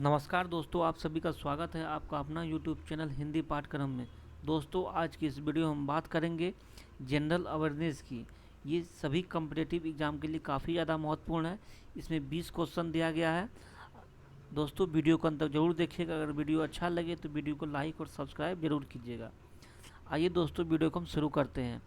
नमस्कार दोस्तों, आप सभी का स्वागत है आपका अपना यूट्यूब चैनल हिंदी पाठ्यक्रम में। दोस्तों, आज की इस वीडियो में हम बात करेंगे जनरल अवेयरनेस की। ये सभी कम्पिटिटिव एग्ज़ाम के लिए काफ़ी ज़्यादा महत्वपूर्ण है। इसमें 20 क्वेश्चन दिया गया है। दोस्तों, वीडियो को अंत तक जरूर देखिएगा। अगर वीडियो अच्छा लगे तो वीडियो को लाइक और सब्सक्राइब जरूर कीजिएगा। आइए दोस्तों, वीडियो को हम शुरू करते हैं।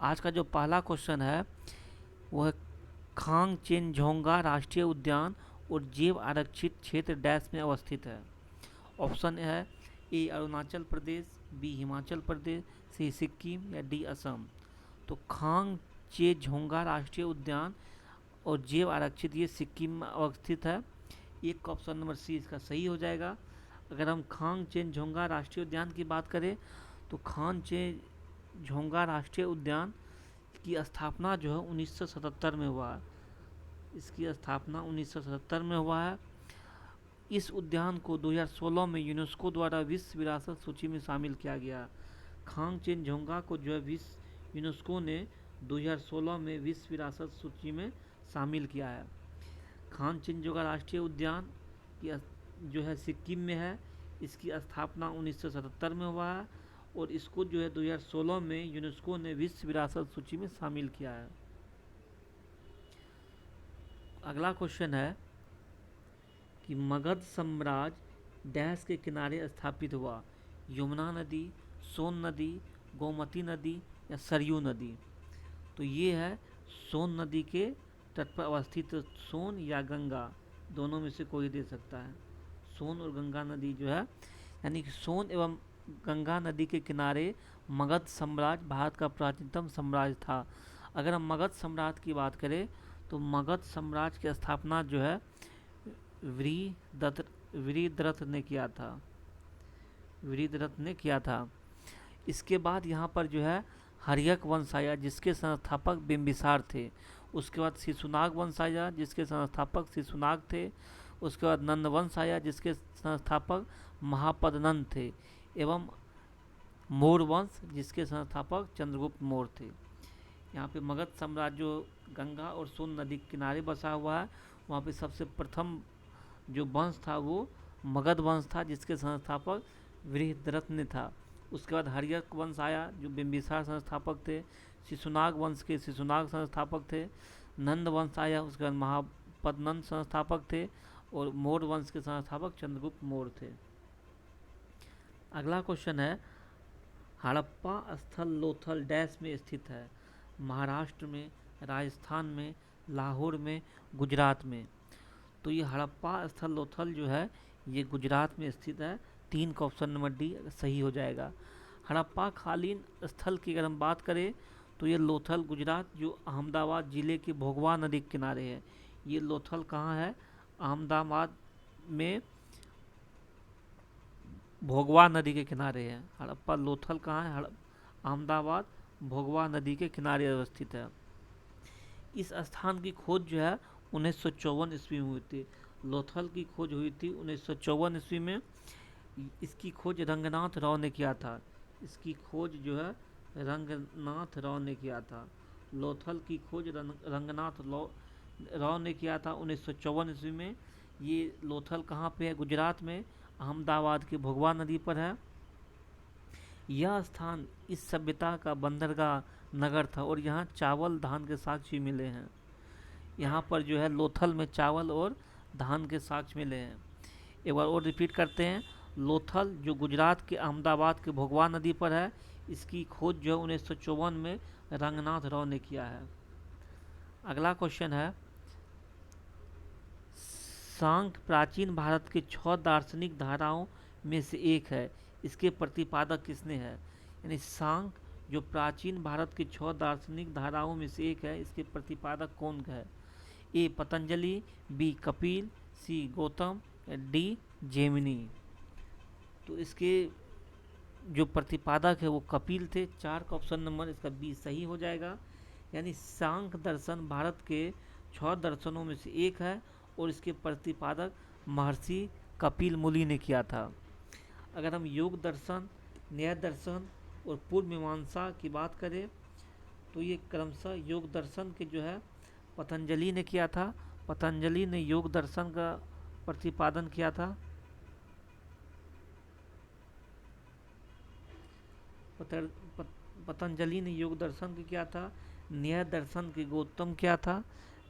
आज का जो पहला क्वेश्चन है वो है खांगचेनजोंगा राष्ट्रीय उद्यान और जैव आरक्षित क्षेत्र डैश में अवस्थित है। ऑप्शन है ए अरुणाचल प्रदेश, बी हिमाचल प्रदेश, सी सिक्किम या डी असम। तो खांगचेनजोंगा राष्ट्रीय उद्यान और जैव आरक्षित ये सिक्किम में अवस्थित है। एक का ऑप्शन नंबर सी इसका सही हो जाएगा। अगर हम खांगचेनजोंगा राष्ट्रीय उद्यान की बात करें तो खांगचेनजोंगा राष्ट्रीय उद्यान की स्थापना जो है 1977 में हुआ है। इसकी स्थापना 1977 में हुआ है। इस उद्यान को 2016 में यूनेस्को द्वारा विश्व विरासत सूची में शामिल किया गया। खांगचेनजोंगा को जो है यूनेस्को ने 2016 में विश्व विरासत सूची में शामिल किया है। खांगचेनजोंगा राष्ट्रीय उद्यान की जो है सिक्किम में है। इसकी स्थापना 1977 में हुआ है और इसको जो है 2016 में यूनेस्को ने विश्व विरासत सूची में शामिल किया है। अगला क्वेश्चन है कि मगध साम्राज्य डैश के किनारे स्थापित हुआ। यमुना नदी, सोन नदी, गोमती नदी या सरयू नदी। तो ये है सोन नदी के तट पर अवस्थित सोन या गंगा, दोनों में से कोई दे सकता है। सोन और गंगा नदी जो है, यानी कि सोन एवं गंगा नदी के किनारे मगध साम्राज्य भारत का प्राचीनतम साम्राज्य था। अगर हम मगध साम्राज्य की बात करें तो मगध साम्राज्य की स्थापना जो है वृहद्रथ ने किया था। वृहद्रथ ने किया था। इसके बाद यहाँ पर जो है हर्यक वंश आया जिसके संस्थापक बिंबिसार थे। उसके बाद शिशुनाग वंश आया जिसके संस्थापक शिशुनाग थे। उसके बाद नंद वंश आया जिसके संस्थापक महापद्नंद थे एवं मौर वंश जिसके संस्थापक चंद्रगुप्त मौर्य थे। यहाँ पे मगध साम्राज्य जो गंगा और सोन नदी के किनारे बसा हुआ है, वहाँ पे सबसे प्रथम जो वंश था वो मगध वंश था जिसके संस्थापक वृहद्रथ ने था। उसके बाद हर्यक वंश आया जो बिंबिसार संस्थापक थे। शिशुनाग वंश के शिशुनाग संस्थापक थे। नंद वंश आया, उसके बाद महापद्नंद संस्थापक थे और मौर्य वंश के संस्थापक चंद्रगुप्त मौर्य थे। अगला क्वेश्चन है हड़प्पा स्थल लोथल डैश में स्थित है। महाराष्ट्र में, राजस्थान में, लाहौर में, गुजरात में। तो ये हड़प्पा स्थल लोथल जो है ये गुजरात में स्थित है। 3 का ऑप्शन नंबर डी सही हो जाएगा। हड़प्पा कालीन स्थल की अगर हम बात करें तो ये लोथल गुजरात जो अहमदाबाद जिले के भोगवा नदी के किनारे है। ये लोथल कहाँ है? अहमदाबाद में भोगवा नदी के किनारे है। हड़प्पा लोथल कहाँ है? अहमदाबाद भोगवा नदी के किनारे अवस्थित है। इस स्थान की खोज जो है 1954 ईस्वी में हुई थी। लोथल की खोज हुई थी 1954 ईस्वी में। इसकी खोज रंगनाथ राव ने किया था। इसकी खोज जो है रंगनाथ राव ने किया था। लोथल की खोज रंगनाथ राव ने किया था 1954 ईस्वी में। ये लोथल कहाँ पे है? गुजरात में, अहमदाबाद की भोगवा नदी पर है। यह स्थान इस सभ्यता का बंदरगाह नगर था और यहाँ चावल धान के साक्ष्य मिले हैं। यहाँ पर जो है लोथल में चावल और धान के साक्ष्य मिले हैं। एक बार और रिपीट करते हैं। लोथल जो गुजरात के अहमदाबाद के भोगवा नदी पर है, इसकी खोज जो है 1954 में रंगनाथ राव ने किया है। अगला क्वेश्चन है सांख्य प्राचीन भारत के 6 दार्शनिक धाराओं में से एक है। इसके प्रतिपादक किसने है? यानी सांख्य जो प्राचीन भारत के 6 दार्शनिक धाराओं में से एक है, इसके प्रतिपादक कौन है? ए पतंजलि, बी कपिल, सी गौतम, डी जेमिनी। तो इसके जो प्रतिपादक है वो कपिल थे। 4 का ऑप्शन नंबर इसका बी सही हो जाएगा। यानी सांख्य दर्शन भारत के 6 दर्शनों में से एक है और इसके प्रतिपादक महर्षि कपिल मुनि ने किया था। अगर हम योग दर्शन, न्याय दर्शन और पूर्व मीमांसा की बात करें तो ये क्रमशः योग दर्शन के जो है पतंजलि ने किया था। पतंजलि ने योग दर्शन का प्रतिपादन किया था। पतंजलि ने योग दर्शन की क्या था, न्याय दर्शन की गौतम क्या था,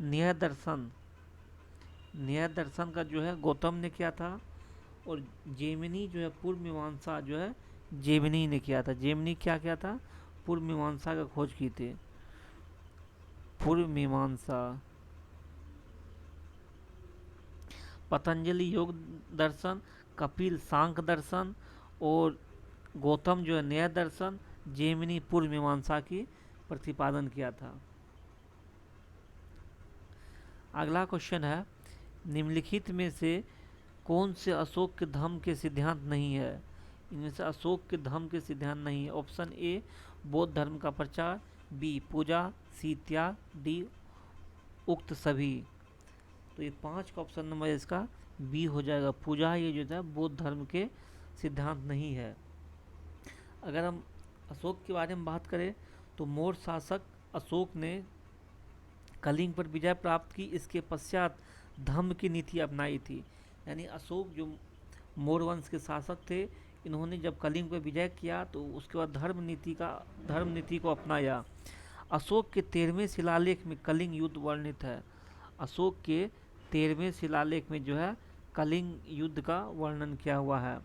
न्याय दर्शन का जो है गौतम ने किया था। और जेमिनी जो है पूर्व मीमांसा जो है जेमिनी ने किया था। जेमिनी क्या किया था, पूर्व मीमांसा का खोज की थी, पूर्व मीमांसा। पतंजलि योग दर्शन, कपिल सांख्य दर्शन और गौतम जो है न्याय दर्शन, जेमिनी पूर्व मीमांसा की प्रतिपादन किया था। अगला क्वेश्चन है, निम्नलिखित में से कौन से अशोक के धम्म के सिद्धांत नहीं है। इनमें से अशोक के धम्म के सिद्धांत नहीं है। ऑप्शन ए बौद्ध धर्म का प्रचार, बी पूजा, सी त्याग, डी उक्त सभी। तो ये 5 का ऑप्शन नंबर इसका बी हो जाएगा, पूजा ये जो है बौद्ध धर्म के सिद्धांत नहीं है। अगर हम अशोक के बारे में बात करें तो मौर्य शासक अशोक ने कलिंग पर विजय प्राप्त की, इसके पश्चात धम्म की नीति अपनाई थी। यानी अशोक जो मौर्य वंश के शासक थे, इन्होंने जब कलिंग पर विजय किया तो उसके बाद धर्म नीति को अपनाया। अशोक के 13वें शिलालेख में कलिंग युद्ध वर्णित है। अशोक के 13वें शिलालेख में जो है कलिंग युद्ध का वर्णन किया हुआ है।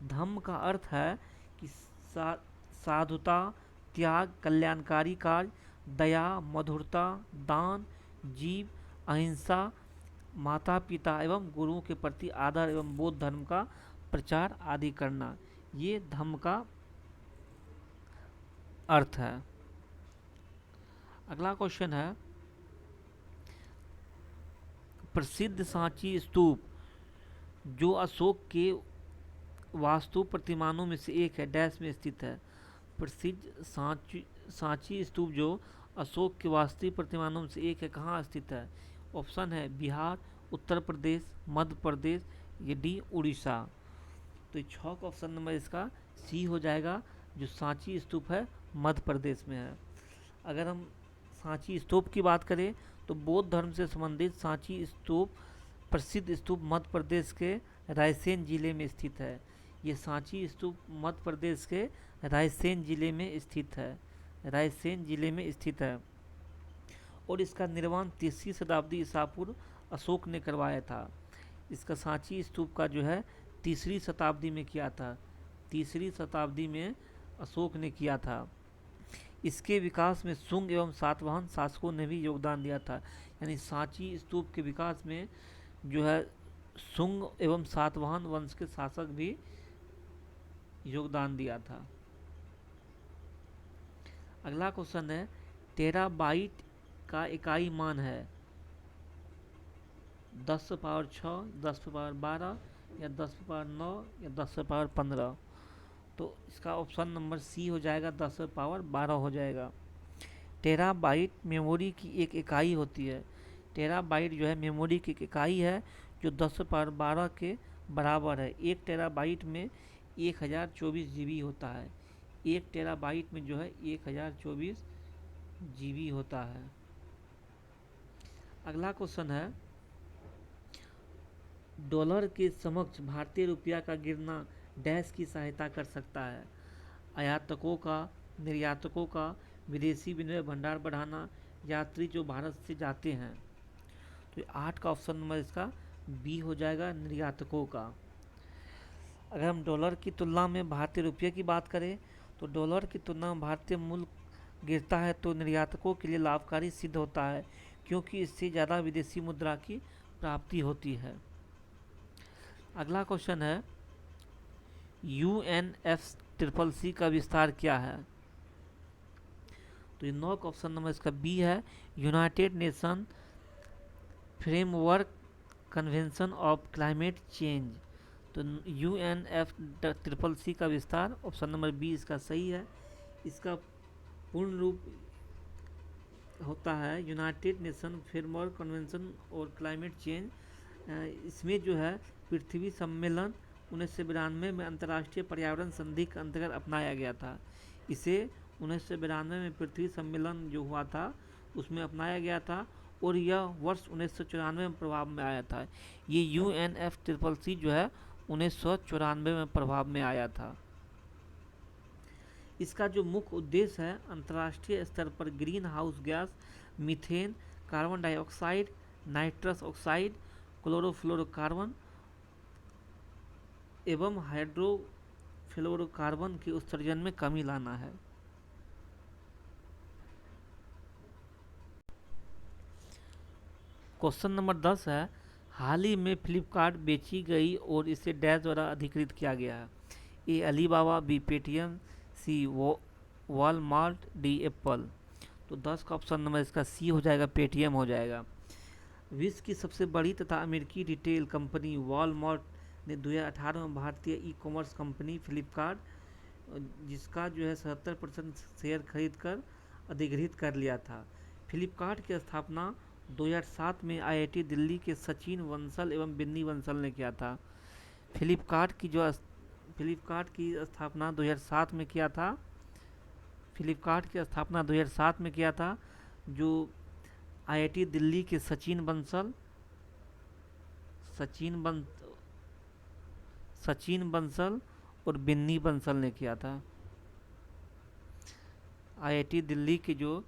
धम्म का अर्थ है कि साधुता, त्याग, कल्याणकारी कार्य, दया, मधुरता, दान, जीव, अहिंसा, माता पिता एवं गुरुओं के प्रति आदर एवं बौद्ध धर्म का प्रचार आदि करना, ये धम्म का अर्थ है। अगला क्वेश्चन है, प्रसिद्ध सांची स्तूप जो अशोक के वास्तु प्रतिमानों में से एक है, डैश में स्थित है। प्रसिद्ध सांची स्तूप जो अशोक के वास्तविक प्रतिमानों में से एक है, कहाँ स्थित है। ऑप्शन है बिहार, उत्तर प्रदेश, मध्य प्रदेश, ये डी उड़ीसा। तो 6 का ऑप्शन नंबर इसका सी हो जाएगा, जो सांची स्तूप है मध्य प्रदेश में है। अगर हम सांची स्तूप की बात करें तो बौद्ध धर्म से संबंधित सांची स्तूप प्रसिद्ध स्तूप मध्य प्रदेश के रायसेन जिले में स्थित है। ये सांची स्तूप मध्य प्रदेश के रायसेन जिले में स्थित है, रायसेन जिले में स्थित है। और इसका निर्माण 3री शताब्दी ईसा पूर्व अशोक ने करवाया था। इसका सांची स्तूप का जो है 3री शताब्दी में किया था, 3री शताब्दी में अशोक ने किया था। इसके विकास में शुंग एवं सातवाहन शासकों ने भी योगदान दिया था। यानी सांची स्तूप के विकास में जो है शुंग एवं सातवाहन वंश के शासक भी योगदान दिया था। अगला क्वेश्चन है, टेराबाइट का इकाई मान है 10⁻6, 10⁻12 या 10⁻9 या 10⁻15। तो इसका ऑप्शन नंबर सी हो जाएगा, 10⁻12 हो जाएगा। टेराबाइट मेमोरी की एक इकाई होती है। टेराबाइट जो है मेमोरी की एक इकाई है जो 10⁻12 के बराबर है। 1 टेराबाइट में 1024 GB होता है। 1 टेराबाइट में जो है 1024 GB होता है। अगला क्वेश्चन है, डॉलर के समक्ष भारतीय रुपया का गिरना डैश की सहायता कर सकता है। आयातकों का, निर्यातकों का, विदेशी विनिमय भंडार बढ़ाना, यात्री जो भारत से जाते हैं। तो 8 का ऑप्शन नंबर इसका बी हो जाएगा, निर्यातकों का। अगर हम डॉलर की तुलना में भारतीय रुपये की बात करें तो डॉलर की तुलना में भारतीय मूल्य गिरता है तो निर्यातकों के लिए लाभकारी सिद्ध होता है, क्योंकि इससे ज़्यादा विदेशी मुद्रा की प्राप्ति होती है। अगला क्वेश्चन है, UNFCCC का विस्तार क्या है। तो ये 9 का ऑप्शन नंबर इसका बी है, United nation framework convention of climate change. तो UNFCCC का विस्तार ऑप्शन नंबर बी इसका सही है। इसका पूर्ण रूप होता है यूनाइटेड नेशन फ्रेमवर्क कन्वेंशन और क्लाइमेट चेंज। इसमें जो है पृथ्वी सम्मेलन 1992 में अंतर्राष्ट्रीय पर्यावरण संधि के अंतर्गत अपनाया गया था। इसे 1992 में पृथ्वी सम्मेलन जो हुआ था उसमें अपनाया गया था और यह वर्ष 1994 में प्रभाव में आया था। ये UNFCCC जो है 1994 में प्रभाव में आया था। इसका जो मुख्य उद्देश्य है अंतर्राष्ट्रीय स्तर पर green house gas methane, carbon dioxide, nitrous oxide, chlorofluorocarbon एवं हाइड्रोफ्लोरोकार्बन के उत्सर्जन में कमी लाना है। क्वेश्चन नंबर 10 है, हाल ही में फ्लिपकार्ट बेची गई और इसे डैश द्वारा अधिकृत किया गया है। ए अलीबाबा, बी पेटीएम, सी वॉलमार्ट, डी एप्पल। तो 10 का ऑप्शन नंबर इसका सी हो जाएगा, पेटीएम हो जाएगा। विश्व की सबसे बड़ी तथा अमेरिकी रिटेल कंपनी वॉलमार्ट ने 2018 में भारतीय ई कॉमर्स कंपनी फ्लिपकार्ट, जिसका जो है 77% शेयर खरीद कर अधिग्रहित कर लिया था। फ्लिपकार्ट की स्थापना 2007 में आईआईटी दिल्ली के सचिन बंसल एवं बिन्नी बंसल ने किया था। फ्लिपकार्ट की स्थापना 2007 में किया था। फ्लिपकार्ट की स्थापना 2007 में किया था, जो आईआईटी दिल्ली के सचिन बंसल और बिन्नी बंसल ने किया था। आईआईटी दिल्ली के जो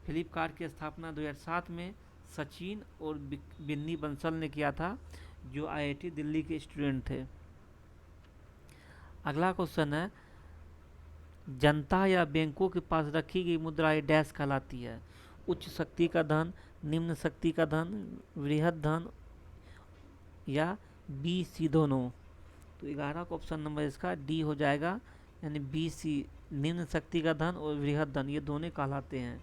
फ्लिपकार्ट की स्थापना 2007 में सचिन और बिन्नी बंसल ने किया था, जो आईआईटी दिल्ली के स्टूडेंट थे। अगला क्वेश्चन है, जनता या बैंकों के पास रखी गई मुद्राएं डैश कहलाती है। उच्च शक्ति का धन, निम्न शक्ति का धन, वृहद धन या बी सी दोनों। तो 11 का ऑप्शन नंबर इसका डी हो जाएगा, यानी बी सी, निम्न शक्ति का धन और वृहद धन, ये दोनों कहलाते हैं।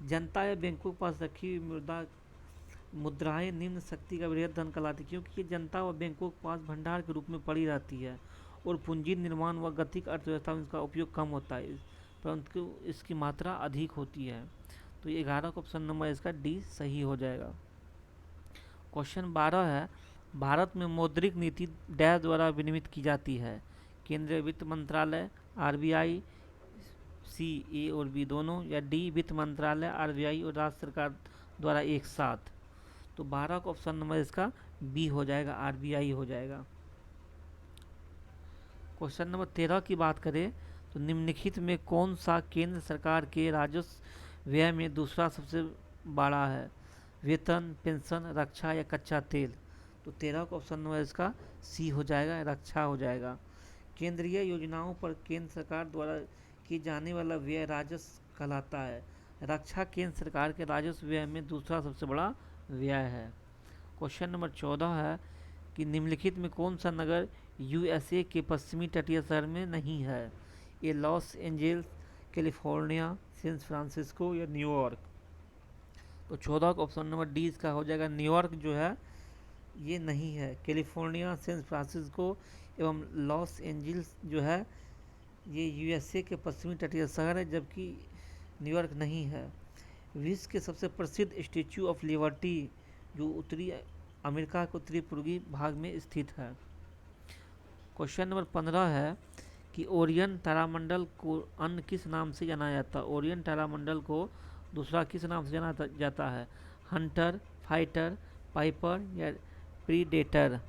जनता या बैंकों के पास रखी मुद्राएं निम्न शक्ति का वृहद धन कहलाती, क्योंकि ये जनता व बैंकों के पास भंडार के रूप में पड़ी रहती है और पूंजी निर्माण व गतिक अर्थव्यवस्था में इसका उपयोग कम होता है, परंतु इसकी मात्रा अधिक होती है। तो ये 11 का ऑप्शन नंबर इसका डी सही हो जाएगा। क्वेश्चन 12 है, भारत में मौद्रिक नीति डैश द्वारा विनियमित की जाती है। केंद्रीय वित्त मंत्रालय, आरबीआई, सी ए और बी दोनों, या डी वित्त मंत्रालय, आरबीआई और राज्य सरकार द्वारा एक साथ। तो 12 का ऑप्शन नंबर इसका बी हो जाएगा, आरबीआई हो जाएगा। क्वेश्चन नंबर 13 की बात करें तो निम्नलिखित में कौन सा केंद्र सरकार के राजस्व व्यय में दूसरा सबसे बड़ा है? वेतन, पेंशन, रक्षा या कच्चा तेल। तो 13 का ऑप्शन नंबर इसका सी हो जाएगा, रक्षा हो जाएगा। केंद्रीय योजनाओं पर केंद्र सरकार द्वारा किए जाने वाला व्यय राजस्व कहलाता है। रक्षा केंद्र सरकार के राजस्व व्यय में दूसरा सबसे बड़ा व्यय है। क्वेश्चन नंबर 14 है कि निम्नलिखित में कौन सा नगर यूएसए के पश्चिमी तटीय शहर में नहीं है? ये Los Angeles, California, San Francisco या न्यूयॉर्क। तो 14 का ऑप्शन नंबर डी इसका हो जाएगा, न्यूयॉर्क जो है ये नहीं है। कैलिफोर्निया, सैन फ्रांसिस्को एवं लॉस एंजल्स जो है ये यूएसए के पश्चिमी तटीय शहर है, जबकि न्यूयॉर्क नहीं है। विश्व के सबसे प्रसिद्ध स्टैच्यू ऑफ लिबर्टी जो उत्तरी अमेरिका के उत्तरी पूर्वी भाग में स्थित है। क्वेश्चन नंबर 15 है कि ओरियन तारामंडल को अन्य किस नाम से जाना जाता है? ओरियन तारामंडल को दूसरा किस नाम से जाना जाता है? हंटर, फाइटर, पाइपर या प्रीडेटर।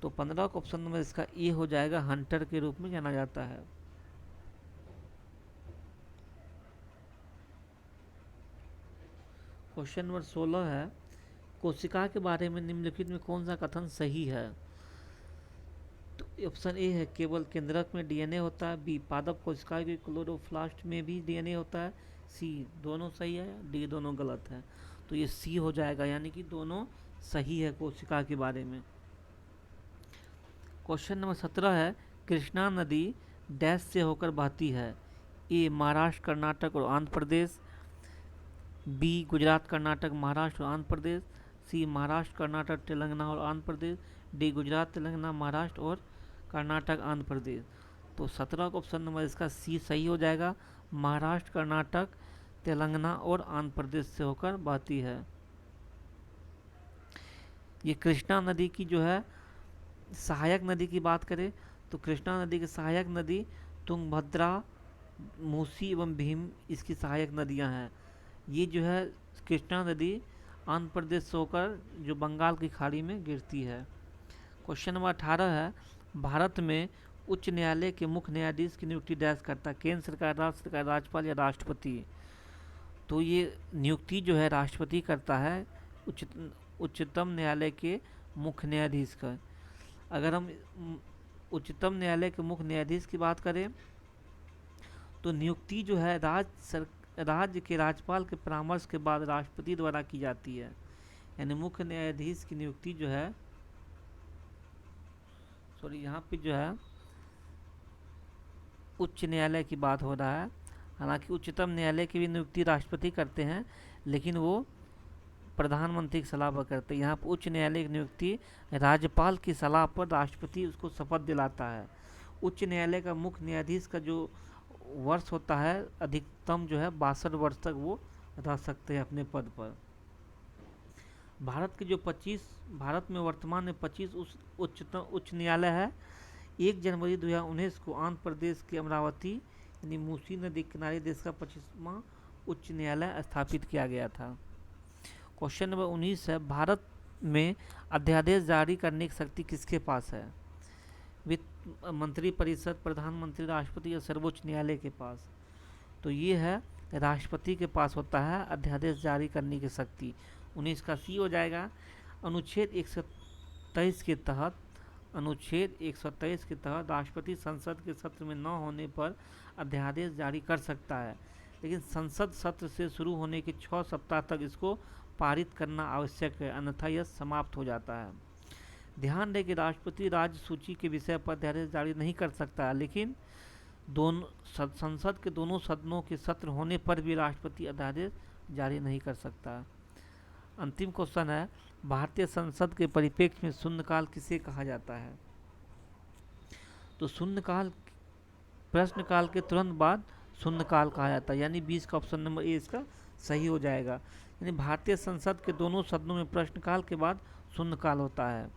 तो 15 का ऑप्शन नंबर इसका ए हो जाएगा, हंटर के रूप में जाना जाता है। क्वेश्चन नंबर 16 है, कोशिका के बारे में निम्नलिखित में कौन सा कथन सही है? तो ऑप्शन ए है केवल केंद्रक में डीएनए होता है, बी पादप कोशिका के क्लोरोप्लास्ट में भी डीएनए होता है, सी दोनों सही है, डी दोनों गलत है। तो ये सी हो जाएगा, यानी कि दोनों सही है कोशिका के बारे में। क्वेश्चन नंबर 17 है, कृष्णा नदी डैश से होकर बहती है? ए महाराष्ट्र, कर्नाटक और आंध्र प्रदेश, बी गुजरात, कर्नाटक, महाराष्ट्र और आंध्र प्रदेश, सी महाराष्ट्र, कर्नाटक, तेलंगाना और आंध्र प्रदेश, डी गुजरात, तेलंगाना, महाराष्ट्र और कर्नाटक, आंध्र प्रदेश। तो 17 का ऑप्शन नंबर इसका सी सही हो जाएगा, महाराष्ट्र, कर्नाटक, तेलंगाना और आंध्र प्रदेश से होकर बहती है। ये कृष्णा नदी की जो है सहायक नदी की बात करें तो कृष्णा नदी की सहायक नदी तुंगभद्रा, मूसी एवं भीम इसकी सहायक नदियां हैं। ये जो है कृष्णा नदी आंध्र प्रदेश से होकर जो बंगाल की खाड़ी में गिरती है। क्वेश्चन नंबर 18 है, भारत में उच्च न्यायालय के मुख्य न्यायाधीश की नियुक्ति डैश करता है, केंद्र सरकार, राज्य सरकार, राज्यपाल या राष्ट्रपति। तो ये नियुक्ति जो है राष्ट्रपति करता है उच्चतम न्यायालय के मुख्य न्यायाधीश का। अगर हम उच्चतम न्यायालय के मुख्य न्यायाधीश की बात करें तो नियुक्ति जो है राज्य के राज्यपाल के परामर्श के बाद राष्ट्रपति द्वारा की जाती है। यानी मुख्य न्यायाधीश की नियुक्ति जो है, सॉरी यहाँ पे जो है उच्च न्यायालय की बात हो रहा है। हालांकि उच्चतम न्यायालय की भी नियुक्ति राष्ट्रपति करते हैं, लेकिन वो प्रधानमंत्री की सलाह पर करते हैं। यहाँ पर उच्च न्यायालय की नियुक्ति राज्यपाल की सलाह पर राष्ट्रपति उसको शपथ दिलाता है। उच्च न्यायालय का मुख्य न्यायाधीश का जो वर्ष होता है अधिकतम जो है 62 वर्ष तक वो रह सकते हैं अपने पद पर। भारत में वर्तमान में 25 उच्च न्यायालय है। 1 जनवरी 2019 को आंध्र प्रदेश के अमरावती यानी मूसी नदी किनारे देश का 25वां उच्च न्यायालय स्थापित किया गया था। क्वेश्चन नंबर 19 है, भारत में अध्यादेश जारी करने की शक्ति किसके पास है? वित्त मंत्री परिषद, प्रधानमंत्री, राष्ट्रपति या सर्वोच्च न्यायालय के पास? तो ये है राष्ट्रपति के पास होता है अध्यादेश जारी करने की शक्ति। 19 का सी हो जाएगा। अनुच्छेद 123 के तहत राष्ट्रपति संसद के सत्र में न होने पर अध्यादेश जारी कर सकता है, लेकिन संसद सत्र से शुरू होने के 6 सप्ताह तक इसको पारित करना आवश्यक है, अन्यथा यह समाप्त हो जाता है। ध्यान दें कि राष्ट्रपति राज्य सूची के विषय पर अध्यादेश जारी नहीं कर सकता, लेकिन संसद के दोनों सदनों के सत्र होने पर भी राष्ट्रपति अध्यादेश जारी नहीं कर सकता। अंतिम क्वेश्चन है, भारतीय संसद के परिप्रेक्ष्य में शून्यकाल किसे कहा जाता है? तो शून्यकाल प्रश्नकाल के तुरंत बाद शून्यकाल कहा जाता है, यानी 20 का ऑप्शन नंबर ए इसका सही हो जाएगा। यानी भारतीय संसद के दोनों सदनों में प्रश्नकाल के बाद शून्यकाल होता है,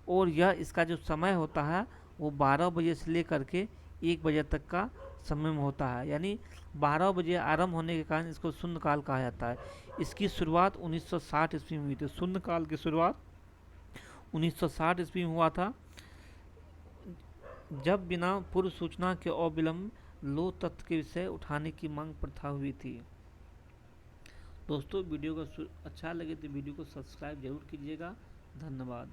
और यह इसका जो समय होता है वो 12 बजे से लेकर के 1 बजे तक का समय में होता है। यानी 12 बजे आरंभ होने के कारण इसको शून्यकाल कहा जाता है। इसकी शुरुआत 1960 ईस्वी में हुई थी। शून्यकाल की शुरुआत 1960 ईस्वी में हुआ था, जब बिना पूर्व सूचना के अविलंब लो तथ्य के विषय उठाने की मांग प्रथा हुई थी। दोस्तों वीडियो को अच्छा लगे तो वीडियो को सब्सक्राइब जरूर कीजिएगा। धन्यवाद।